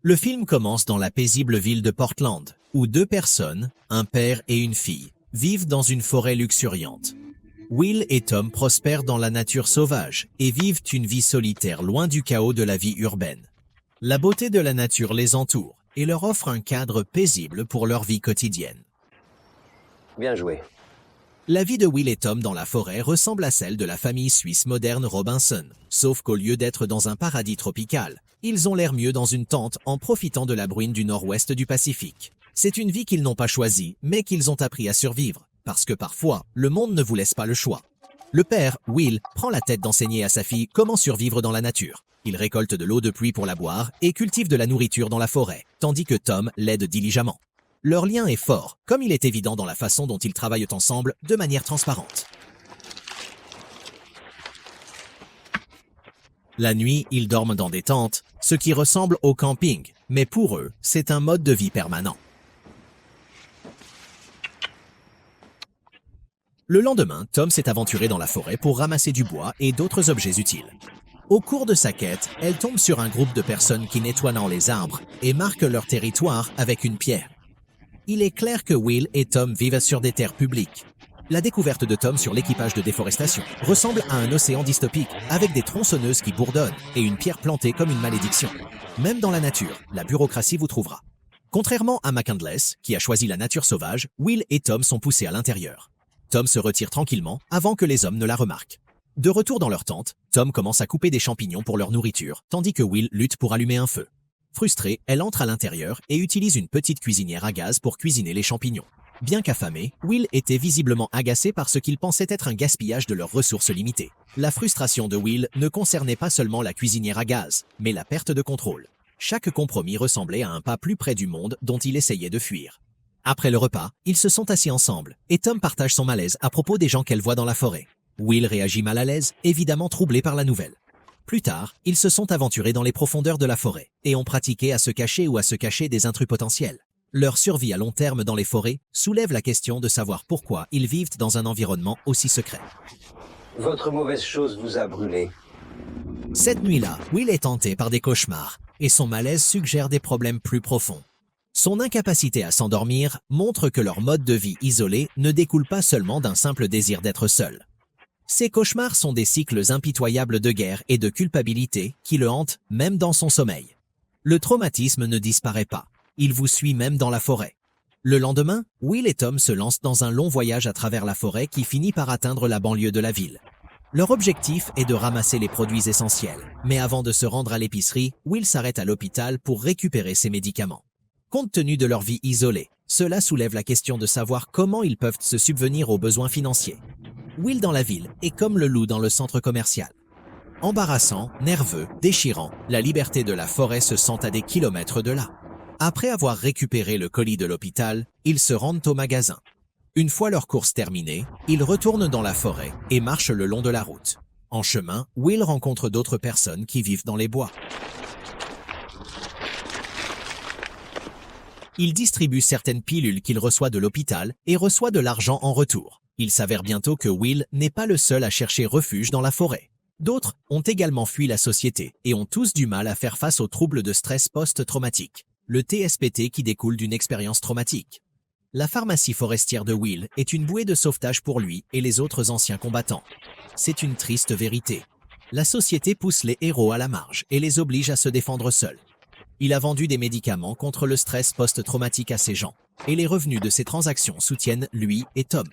Le film commence dans la paisible ville de Portland, où deux personnes, un père et une fille, vivent dans une forêt luxuriante. Will et Tom prospèrent dans la nature sauvage et vivent une vie solitaire loin du chaos de la vie urbaine. La beauté de la nature les entoure et leur offre un cadre paisible pour leur vie quotidienne. Bien joué. La vie de Will et Tom dans la forêt ressemble à celle de la famille suisse moderne Robinson, sauf qu'au lieu d'être dans un paradis tropical, ils ont l'air mieux dans une tente en profitant de la bruine du nord-ouest du Pacifique. C'est une vie qu'ils n'ont pas choisie, mais qu'ils ont appris à survivre, parce que parfois, le monde ne vous laisse pas le choix. Le père, Will, prend la tête d'enseigner à sa fille comment survivre dans la nature. Il récolte de l'eau de pluie pour la boire et cultive de la nourriture dans la forêt, tandis que Tom l'aide diligemment. Leur lien est fort, comme il est évident dans la façon dont ils travaillent ensemble de manière transparente. La nuit, ils dorment dans des tentes, ce qui ressemble au camping, mais pour eux, c'est un mode de vie permanent. Le lendemain, Tom s'est aventuré dans la forêt pour ramasser du bois et d'autres objets utiles. Au cours de sa quête, elle tombe sur un groupe de personnes qui nettoient dans les arbres et marquent leur territoire avec une pierre. Il est clair que Will et Tom vivent sur des terres publiques. La découverte de Tom sur l'équipage de déforestation ressemble à un océan dystopique avec des tronçonneuses qui bourdonnent et une pierre plantée comme une malédiction. Même dans la nature, la bureaucratie vous trouvera. Contrairement à McCandless, qui a choisi la nature sauvage, Will et Tom sont poussés à l'intérieur. Tom se retire tranquillement avant que les hommes ne la remarquent. De retour dans leur tente, Tom commence à couper des champignons pour leur nourriture, tandis que Will lutte pour allumer un feu. Frustrée, elle entre à l'intérieur et utilise une petite cuisinière à gaz pour cuisiner les champignons. Bien qu'affamé, Will était visiblement agacé par ce qu'il pensait être un gaspillage de leurs ressources limitées. La frustration de Will ne concernait pas seulement la cuisinière à gaz, mais la perte de contrôle. Chaque compromis ressemblait à un pas plus près du monde dont il essayait de fuir. Après le repas, ils se sont assis ensemble, et Tom partage son malaise à propos des gens qu'elle voit dans la forêt. Will réagit mal à l'aise, évidemment troublé par la nouvelle. Plus tard, ils se sont aventurés dans les profondeurs de la forêt et ont pratiqué à se cacher ou à se cacher des intrus potentiels. Leur survie à long terme dans les forêts soulève la question de savoir pourquoi ils vivent dans un environnement aussi secret. Votre mauvaise chose vous a brûlé. Cette nuit-là, Will est hanté par des cauchemars et son malaise suggère des problèmes plus profonds. Son incapacité à s'endormir montre que leur mode de vie isolé ne découle pas seulement d'un simple désir d'être seul. Ces cauchemars sont des cycles impitoyables de guerre et de culpabilité qui le hantent même dans son sommeil. Le traumatisme ne disparaît pas, il vous suit même dans la forêt. Le lendemain, Will et Tom se lancent dans un long voyage à travers la forêt qui finit par atteindre la banlieue de la ville. Leur objectif est de ramasser les produits essentiels, mais avant de se rendre à l'épicerie, Will s'arrête à l'hôpital pour récupérer ses médicaments. Compte tenu de leur vie isolée, cela soulève la question de savoir comment ils peuvent se subvenir aux besoins financiers. Will dans la ville est comme le loup dans le centre commercial. Embarrassant, nerveux, déchirant, la liberté de la forêt se sent à des kilomètres de là. Après avoir récupéré le colis de l'hôpital, ils se rendent au magasin. Une fois leur course terminée, ils retournent dans la forêt et marchent le long de la route. En chemin, Will rencontre d'autres personnes qui vivent dans les bois. Il distribue certaines pilules qu'il reçoit de l'hôpital et reçoit de l'argent en retour. Il s'avère bientôt que Will n'est pas le seul à chercher refuge dans la forêt. D'autres ont également fui la société et ont tous du mal à faire face aux troubles de stress post-traumatique, le TSPT qui découle d'une expérience traumatique. La pharmacie forestière de Will est une bouée de sauvetage pour lui et les autres anciens combattants. C'est une triste vérité. La société pousse les héros à la marge et les oblige à se défendre seuls. Il a vendu des médicaments contre le stress post-traumatique à ces gens, et les revenus de ces transactions soutiennent lui et Tom.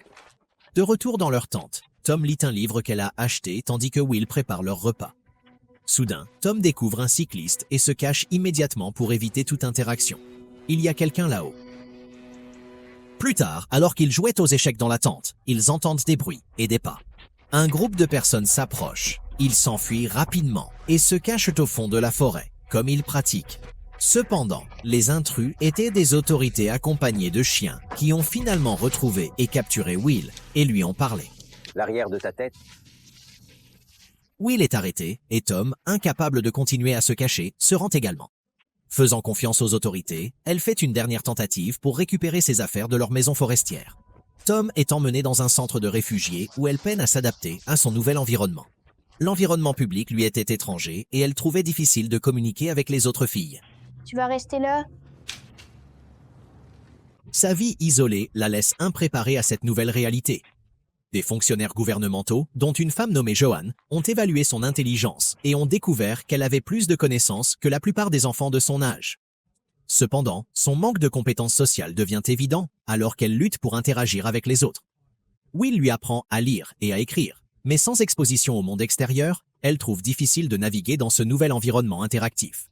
De retour dans leur tente, Tom lit un livre qu'elle a acheté tandis que Will prépare leur repas. Soudain, Tom découvre un cycliste et se cache immédiatement pour éviter toute interaction. Il y a quelqu'un là-haut. Plus tard, alors qu'ils jouaient aux échecs dans la tente, ils entendent des bruits et des pas. Un groupe de personnes s'approche. Ils s'enfuient rapidement et se cachent au fond de la forêt, comme ils pratiquent. Cependant, les intrus étaient des autorités accompagnées de chiens qui ont finalement retrouvé et capturé Will et lui ont parlé. L'arrière de ta tête. Will est arrêté et Tom, incapable de continuer à se cacher, se rend également. Faisant confiance aux autorités, elle fait une dernière tentative pour récupérer ses affaires de leur maison forestière. Tom est emmené dans un centre de réfugiés où elle peine à s'adapter à son nouvel environnement. L'environnement public lui était étranger et elle trouvait difficile de communiquer avec les autres filles. Tu vas rester là? Sa vie isolée la laisse impréparée à cette nouvelle réalité. Des fonctionnaires gouvernementaux, dont une femme nommée Joanne, ont évalué son intelligence et ont découvert qu'elle avait plus de connaissances que la plupart des enfants de son âge. Cependant, son manque de compétences sociales devient évident alors qu'elle lutte pour interagir avec les autres. Will lui apprend à lire et à écrire, mais sans exposition au monde extérieur, elle trouve difficile de naviguer dans ce nouvel environnement interactif.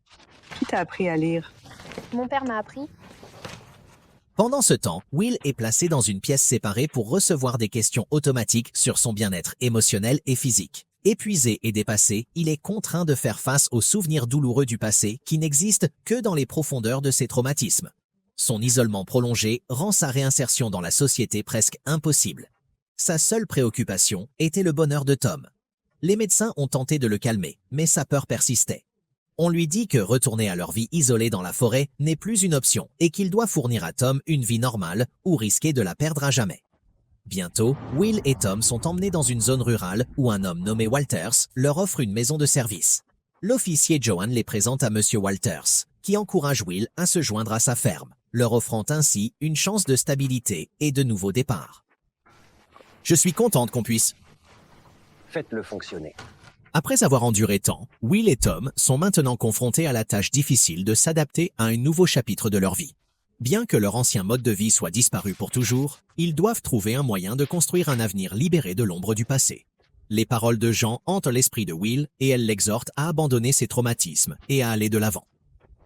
Qui t'a appris à lire? Mon père m'a appris. Pendant ce temps, Will est placé dans une pièce séparée pour recevoir des questions automatiques sur son bien-être émotionnel et physique. Épuisé et dépassé, il est contraint de faire face aux souvenirs douloureux du passé qui n'existent que dans les profondeurs de ses traumatismes. Son isolement prolongé rend sa réinsertion dans la société presque impossible. Sa seule préoccupation était le bonheur de Tom. Les médecins ont tenté de le calmer, mais sa peur persistait. On lui dit que retourner à leur vie isolée dans la forêt n'est plus une option et qu'il doit fournir à Tom une vie normale ou risquer de la perdre à jamais. Bientôt, Will et Tom sont emmenés dans une zone rurale où un homme nommé Walters leur offre une maison de service. L'officier Joanne les présente à Monsieur Walters, qui encourage Will à se joindre à sa ferme, leur offrant ainsi une chance de stabilité et de nouveaux départs. « Je suis contente qu'on puisse... » Faites-le fonctionner. Après avoir enduré tant, Will et Tom sont maintenant confrontés à la tâche difficile de s'adapter à un nouveau chapitre de leur vie. Bien que leur ancien mode de vie soit disparu pour toujours, ils doivent trouver un moyen de construire un avenir libéré de l'ombre du passé. Les paroles de Jean hantent l'esprit de Will et elle l'exhorte à abandonner ses traumatismes et à aller de l'avant.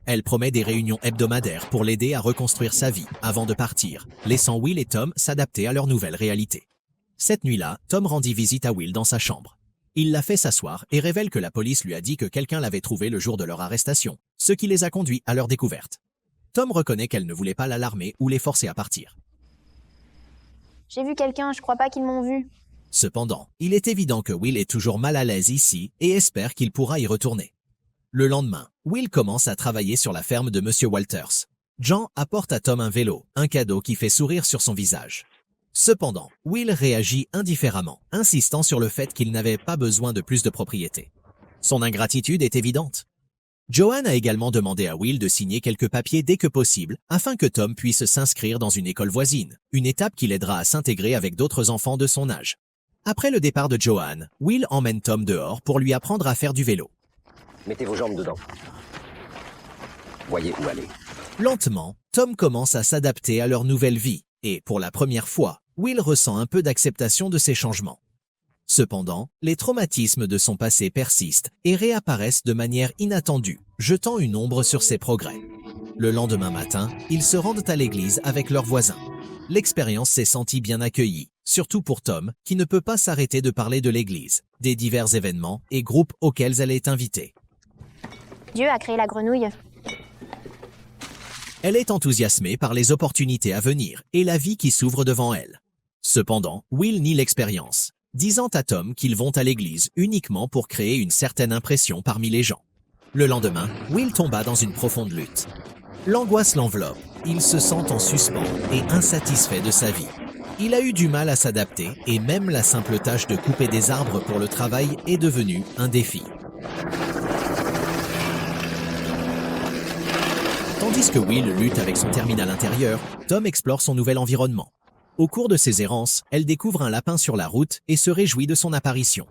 Elle promet des réunions hebdomadaires pour l'aider à reconstruire sa vie avant de partir, laissant Will et Tom s'adapter à leur nouvelle réalité. Cette nuit-là, Tom rendit visite à Will dans sa chambre. Il la fait s'asseoir et révèle que la police lui a dit que quelqu'un l'avait trouvé le jour de leur arrestation, ce qui les a conduits à leur découverte. Tom reconnaît qu'elle ne voulait pas l'alarmer ou les forcer à partir. J'ai vu quelqu'un, je crois pas qu'ils m'ont vu. Cependant, il est évident que Will est toujours mal à l'aise ici et espère qu'il pourra y retourner. Le lendemain, Will commence à travailler sur la ferme de Monsieur Walters. Jean apporte à Tom un vélo, un cadeau qui fait sourire sur son visage. Cependant, Will réagit indifféremment, insistant sur le fait qu'il n'avait pas besoin de plus de propriété. Son ingratitude est évidente. Joanne a également demandé à Will de signer quelques papiers dès que possible afin que Tom puisse s'inscrire dans une école voisine, une étape qui l'aidera à s'intégrer avec d'autres enfants de son âge. Après le départ de Joanne, Will emmène Tom dehors pour lui apprendre à faire du vélo. Mettez vos jambes dedans. Voyez où aller. Lentement, Tom commence à s'adapter à leur nouvelle vie et, pour la première fois, Will ressent un peu d'acceptation de ces changements. Cependant, les traumatismes de son passé persistent et réapparaissent de manière inattendue, jetant une ombre sur ses progrès. Le lendemain matin, ils se rendent à l'église avec leurs voisins. L'expérience s'est sentie bien accueillie, surtout pour Tom, qui ne peut pas s'arrêter de parler de l'église, des divers événements et groupes auxquels elle est invitée. Dieu a créé la grenouille. Elle est enthousiasmée par les opportunités à venir et la vie qui s'ouvre devant elle. Cependant, Will nie l'expérience, disant à Tom qu'ils vont à l'église uniquement pour créer une certaine impression parmi les gens. Le lendemain, Will tomba dans une profonde lutte. L'angoisse l'enveloppe, il se sent en suspens et insatisfait de sa vie. Il a eu du mal à s'adapter et même la simple tâche de couper des arbres pour le travail est devenue un défi. Tandis que Will lutte avec son terminal intérieur, Tom explore son nouvel environnement. Au cours de ses errances, elle découvre un lapin sur la route et se réjouit de son apparition.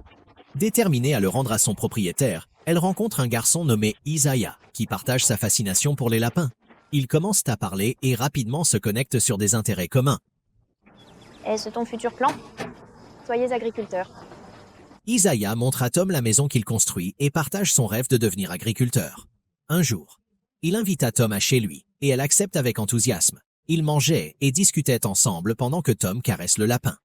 Déterminée à le rendre à son propriétaire, elle rencontre un garçon nommé Isaiah, qui partage sa fascination pour les lapins. Ils commencent à parler et rapidement se connectent sur des intérêts communs. Est-ce ton futur plan? Soyez agriculteur. Isaiah montre à Tom la maison qu'il construit et partage son rêve de devenir agriculteur. Un jour, il invita Tom à chez lui et elle accepte avec enthousiasme. Ils mangeaient et discutaient ensemble pendant que Tom caresse le lapin.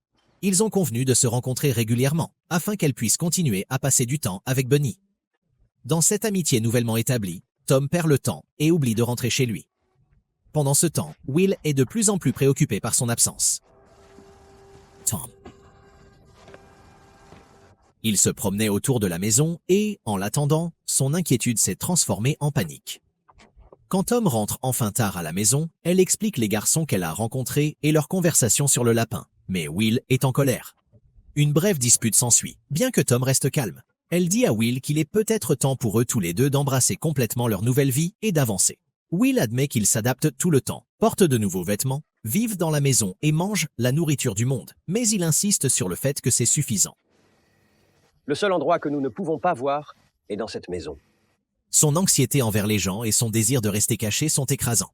Ils ont convenu de se rencontrer régulièrement afin qu'elle puisse continuer à passer du temps avec Bunny. Dans cette amitié nouvellement établie, Tom perd le temps et oublie de rentrer chez lui. Pendant ce temps, Will est de plus en plus préoccupé par son absence. Tom. Il se promenait autour de la maison et, en l'attendant, son inquiétude s'est transformée en panique. Quand Tom rentre enfin tard à la maison, elle explique les garçons qu'elle a rencontrés et leur conversation sur le lapin. Mais Will est en colère. Une brève dispute s'ensuit, bien que Tom reste calme. Elle dit à Will qu'il est peut-être temps pour eux tous les deux d'embrasser complètement leur nouvelle vie et d'avancer. Will admet qu'il s'adapte tout le temps, porte de nouveaux vêtements, vit dans la maison et mange la nourriture du monde, mais il insiste sur le fait que c'est suffisant. Le seul endroit que nous ne pouvons pas voir est dans cette maison. Son anxiété envers les gens et son désir de rester caché sont écrasants.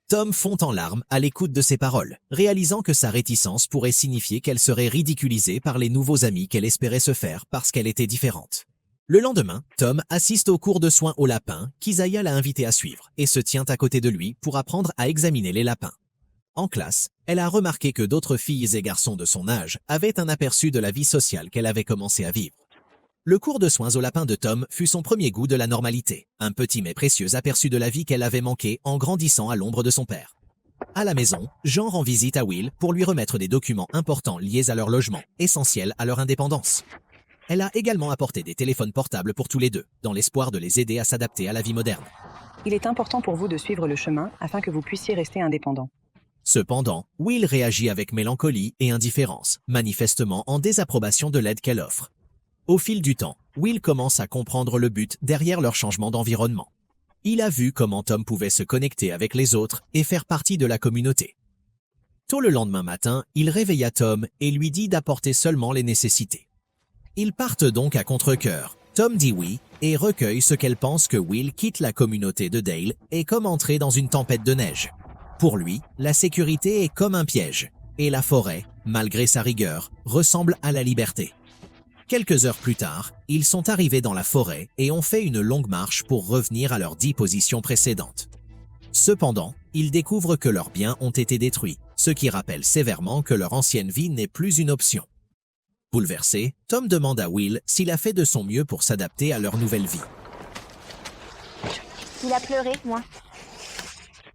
Tom fond en larmes à l'écoute de ses paroles, réalisant que sa réticence pourrait signifier qu'elle serait ridiculisée par les nouveaux amis qu'elle espérait se faire parce qu'elle était différente. Le lendemain, Tom assiste au cours de soins aux lapins qu'Isaiah l'a invité à suivre et se tient à côté de lui pour apprendre à examiner les lapins. En classe, elle a remarqué que d'autres filles et garçons de son âge avaient un aperçu de la vie sociale qu'elle avait commencé à vivre. Le cours de soins aux lapins de Tom fut son premier goût de la normalité, un petit mais précieux aperçu de la vie qu'elle avait manqué en grandissant à l'ombre de son père. À la maison, Jean rend visite à Will pour lui remettre des documents importants liés à leur logement, essentiels à leur indépendance. Elle a également apporté des téléphones portables pour tous les deux, dans l'espoir de les aider à s'adapter à la vie moderne. Il est important pour vous de suivre le chemin afin que vous puissiez rester indépendant. Cependant, Will réagit avec mélancolie et indifférence, manifestement en désapprobation de l'aide qu'elle offre. Au fil du temps, Will commence à comprendre le but derrière leur changement d'environnement. Il a vu comment Tom pouvait se connecter avec les autres et faire partie de la communauté. Tôt le lendemain matin, il réveilla Tom et lui dit d'apporter seulement les nécessités. Ils partent donc à contre-cœur. Tom dit oui et recueille ce qu'elle pense que Will quitte la communauté de Dale et comme entrer dans une tempête de neige. Pour lui, la sécurité est comme un piège, et la forêt, malgré sa rigueur, ressemble à la liberté. Quelques heures plus tard, ils sont arrivés dans la forêt et ont fait une longue marche pour revenir à leurs 10 positions précédentes. Cependant, ils découvrent que leurs biens ont été détruits, ce qui rappelle sévèrement que leur ancienne vie n'est plus une option. Bouleversé, Tom demande à Will s'il a fait de son mieux pour s'adapter à leur nouvelle vie. Il a pleuré, moi.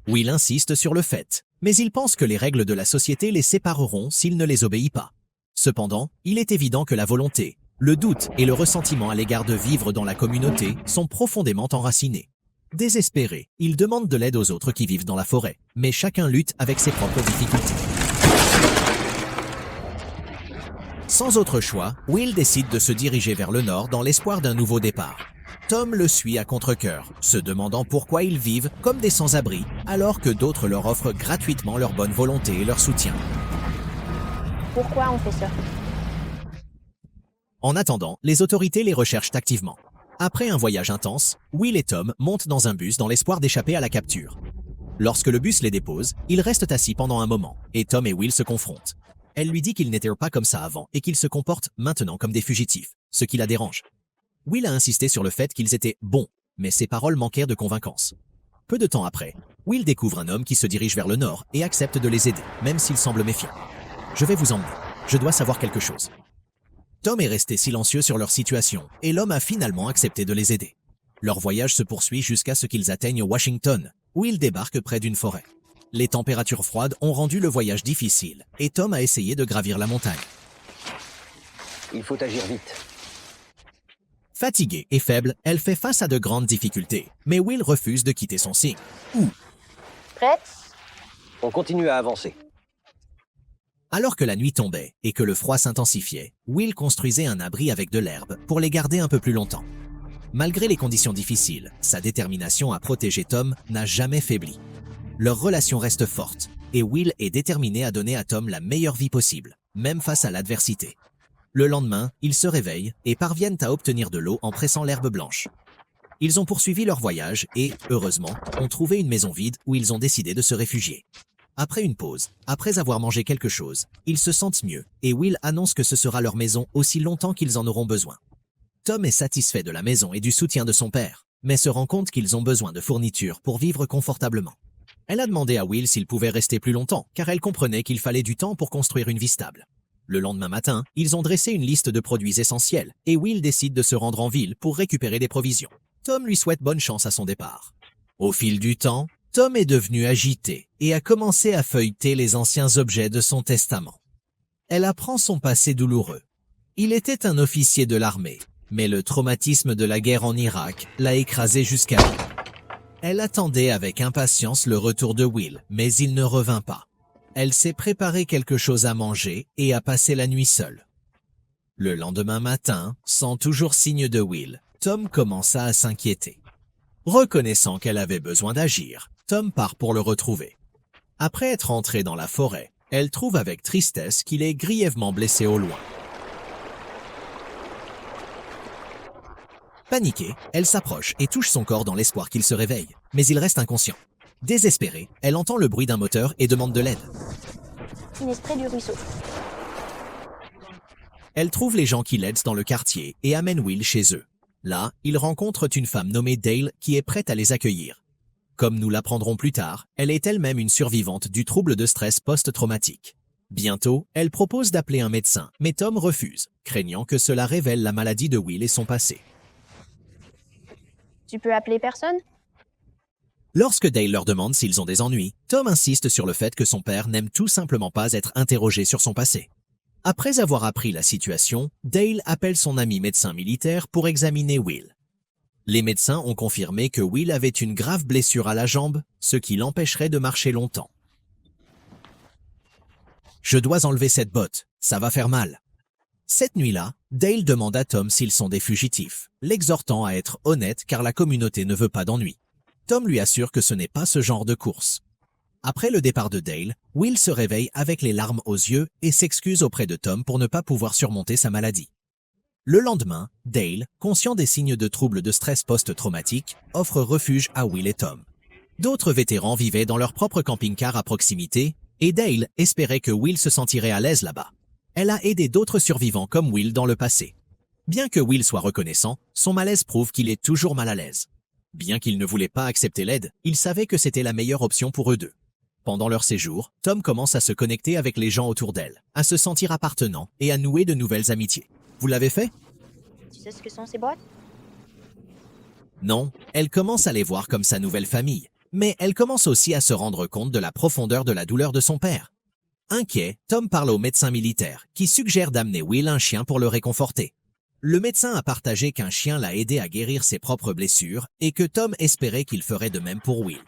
Will insiste sur le fait, mais il pense que les règles de la société les sépareront s'il ne les obéit pas. Cependant, il est évident que la volonté, le doute et le ressentiment à l'égard de vivre dans la communauté sont profondément enracinés. Désespéré, il demande de l'aide aux autres qui vivent dans la forêt, mais chacun lutte avec ses propres difficultés. Sans autre choix, Will décide de se diriger vers le nord dans l'espoir d'un nouveau départ. Tom le suit à contre-cœur, se demandant pourquoi ils vivent comme des sans-abri, alors que d'autres leur offrent gratuitement leur bonne volonté et leur soutien. Pourquoi on fait ça? En attendant, les autorités les recherchent activement. Après un voyage intense, Will et Tom montent dans un bus dans l'espoir d'échapper à la capture. Lorsque le bus les dépose, ils restent assis pendant un moment, et Tom et Will se confrontent. Elle lui dit qu'ils n'étaient pas comme ça avant et qu'ils se comportent maintenant comme des fugitifs, ce qui la dérange. Will a insisté sur le fait qu'ils étaient bons, mais ses paroles manquèrent de convaincance. Peu de temps après, Will découvre un homme qui se dirige vers le nord et accepte de les aider, même s'il semble méfiant. « Je vais vous emmener. Je dois savoir quelque chose. » Tom est resté silencieux sur leur situation et l'homme a finalement accepté de les aider. Leur voyage se poursuit jusqu'à ce qu'ils atteignent Washington, où ils débarquent près d'une forêt. Les températures froides ont rendu le voyage difficile et Tom a essayé de gravir la montagne. Il faut agir vite. Fatiguée et faible, elle fait face à de grandes difficultés, mais Will refuse de quitter son signe. Prête? On continue à avancer. Alors que la nuit tombait et que le froid s'intensifiait, Will construisait un abri avec de l'herbe pour les garder un peu plus longtemps. Malgré les conditions difficiles, sa détermination à protéger Tom n'a jamais faibli. Leur relation reste forte et Will est déterminé à donner à Tom la meilleure vie possible, même face à l'adversité. Le lendemain, ils se réveillent et parviennent à obtenir de l'eau en pressant l'herbe blanche. Ils ont poursuivi leur voyage et, heureusement, ont trouvé une maison vide où ils ont décidé de se réfugier. Après une pause, après avoir mangé quelque chose, ils se sentent mieux et Will annonce que ce sera leur maison aussi longtemps qu'ils en auront besoin. Tom est satisfait de la maison et du soutien de son père, mais se rend compte qu'ils ont besoin de fournitures pour vivre confortablement. Elle a demandé à Will s'il pouvait rester plus longtemps, car elle comprenait qu'il fallait du temps pour construire une vie stable. Le lendemain matin, ils ont dressé une liste de produits essentiels et Will décide de se rendre en ville pour récupérer des provisions. Tom lui souhaite bonne chance à son départ. Au fil du temps, Tom est devenu agité et a commencé à feuilleter les anciens objets de son testament. Elle apprend son passé douloureux. Il était un officier de l'armée, mais le traumatisme de la guerre en Irak l'a écrasé jusqu'à lui. Elle attendait avec impatience le retour de Will, mais il ne revint pas. Elle s'est préparé quelque chose à manger et a passé la nuit seule. Le lendemain matin, sans toujours signe de Will, Tom commença à s'inquiéter. Reconnaissant qu'elle avait besoin d'agir, Tom part pour le retrouver. Après être entré dans la forêt, elle trouve avec tristesse qu'il est grièvement blessé au loin. Paniquée, elle s'approche et touche son corps dans l'espoir qu'il se réveille, mais il reste inconscient. Désespérée, elle entend le bruit d'un moteur et demande de l'aide. Une esprit du ruisseau. Elle trouve les gens qui l'aident dans le quartier et amène Will chez eux. Là, ils rencontrent une femme nommée Dale qui est prête à les accueillir. Comme nous l'apprendrons plus tard, elle est elle-même une survivante du trouble de stress post-traumatique. Bientôt, elle propose d'appeler un médecin, mais Tom refuse, craignant que cela révèle la maladie de Will et son passé. Tu peux appeler personne? Lorsque Dale leur demande s'ils ont des ennuis, Tom insiste sur le fait que son père n'aime tout simplement pas être interrogé sur son passé. Après avoir appris la situation, Dale appelle son ami médecin militaire pour examiner Will. Les médecins ont confirmé que Will avait une grave blessure à la jambe, ce qui l'empêcherait de marcher longtemps. « Je dois enlever cette botte, ça va faire mal. » Cette nuit-là, Dale demande à Tom s'ils sont des fugitifs, l'exhortant à être honnête car la communauté ne veut pas d'ennui. Tom lui assure que ce n'est pas ce genre de course. Après le départ de Dale, Will se réveille avec les larmes aux yeux et s'excuse auprès de Tom pour ne pas pouvoir surmonter sa maladie. Le lendemain, Dale, conscient des signes de troubles de stress post-traumatique, offre refuge à Will et Tom. D'autres vétérans vivaient dans leur propre camping-car à proximité et Dale espérait que Will se sentirait à l'aise là-bas. Elle a aidé d'autres survivants comme Will dans le passé. Bien que Will soit reconnaissant, son malaise prouve qu'il est toujours mal à l'aise. Bien qu'il ne voulait pas accepter l'aide, il savait que c'était la meilleure option pour eux deux. Pendant leur séjour, Tom commence à se connecter avec les gens autour d'elle, à se sentir appartenant et à nouer de nouvelles amitiés. Vous l'avez fait? Tu sais ce que sont ces boîtes? Non, elle commence à les voir comme sa nouvelle famille, mais elle commence aussi à se rendre compte de la profondeur de la douleur de son père. Inquiet, Tom parle au médecin militaire, qui suggère d'amener Will un chien pour le réconforter. Le médecin a partagé qu'un chien l'a aidé à guérir ses propres blessures et que Tom espérait qu'il ferait de même pour Will.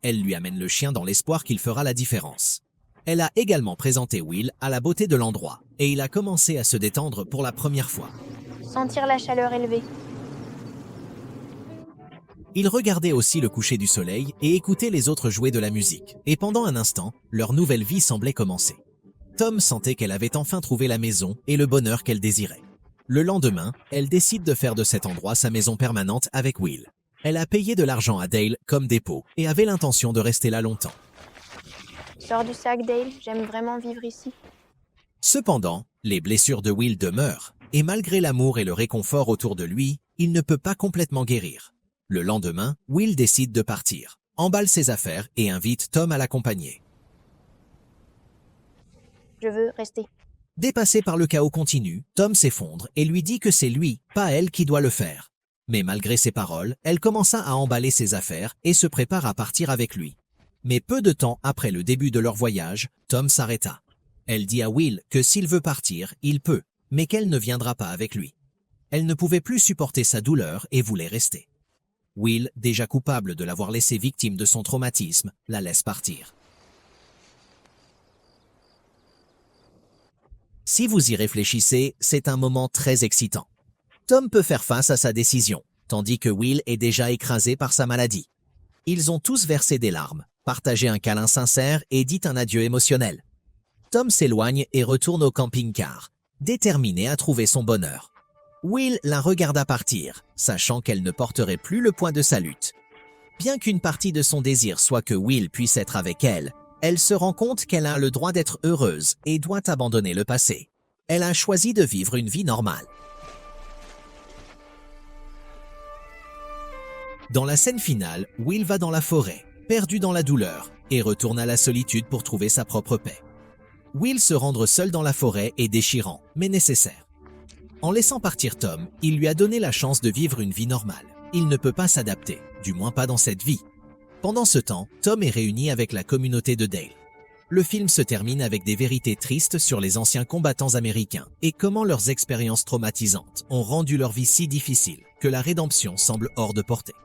Elle lui amène le chien dans l'espoir qu'il fera la différence. Elle a également présenté Will à la beauté de l'endroit et il a commencé à se détendre pour la première fois. Sentir la chaleur élevée. Ils regardaient aussi le coucher du soleil et écoutaient les autres jouer de la musique. Et pendant un instant, leur nouvelle vie semblait commencer. Tom sentait qu'elle avait enfin trouvé la maison et le bonheur qu'elle désirait. Le lendemain, elle décide de faire de cet endroit sa maison permanente avec Will. Elle a payé de l'argent à Dale comme dépôt et avait l'intention de rester là longtemps. Sors du sac, Dale. J'aime vraiment vivre ici. Cependant, les blessures de Will demeurent et malgré l'amour et le réconfort autour de lui, il ne peut pas complètement guérir. Le lendemain, Will décide de partir, emballe ses affaires et invite Tom à l'accompagner. Je veux rester. Dépassé par le chaos continu, Tom s'effondre et lui dit que c'est lui, pas elle, qui doit le faire. Mais malgré ses paroles, elle commença à emballer ses affaires et se prépare à partir avec lui. Mais peu de temps après le début de leur voyage, Tom s'arrêta. Elle dit à Will que s'il veut partir, il peut, mais qu'elle ne viendra pas avec lui. Elle ne pouvait plus supporter sa douleur et voulait rester. Will, déjà coupable de l'avoir laissée victime de son traumatisme, la laisse partir. Si vous y réfléchissez, c'est un moment très excitant. Tom peut faire face à sa décision, tandis que Will est déjà écrasé par sa maladie. Ils ont tous versé des larmes, partagé un câlin sincère et dit un adieu émotionnel. Tom s'éloigne et retourne au camping-car, déterminé à trouver son bonheur. Will la regarda partir, sachant qu'elle ne porterait plus le poids de sa lutte. Bien qu'une partie de son désir soit que Will puisse être avec elle, elle se rend compte qu'elle a le droit d'être heureuse et doit abandonner le passé. Elle a choisi de vivre une vie normale. Dans la scène finale, Will va dans la forêt, perdu dans la douleur, et retourne à la solitude pour trouver sa propre paix. Will se rendre seul dans la forêt est déchirant, mais nécessaire. En laissant partir Tom, il lui a donné la chance de vivre une vie normale. Il ne peut pas s'adapter, du moins pas dans cette vie. Pendant ce temps, Tom est réuni avec la communauté de Dale. Le film se termine avec des vérités tristes sur les anciens combattants américains et comment leurs expériences traumatisantes ont rendu leur vie si difficile que la rédemption semble hors de portée.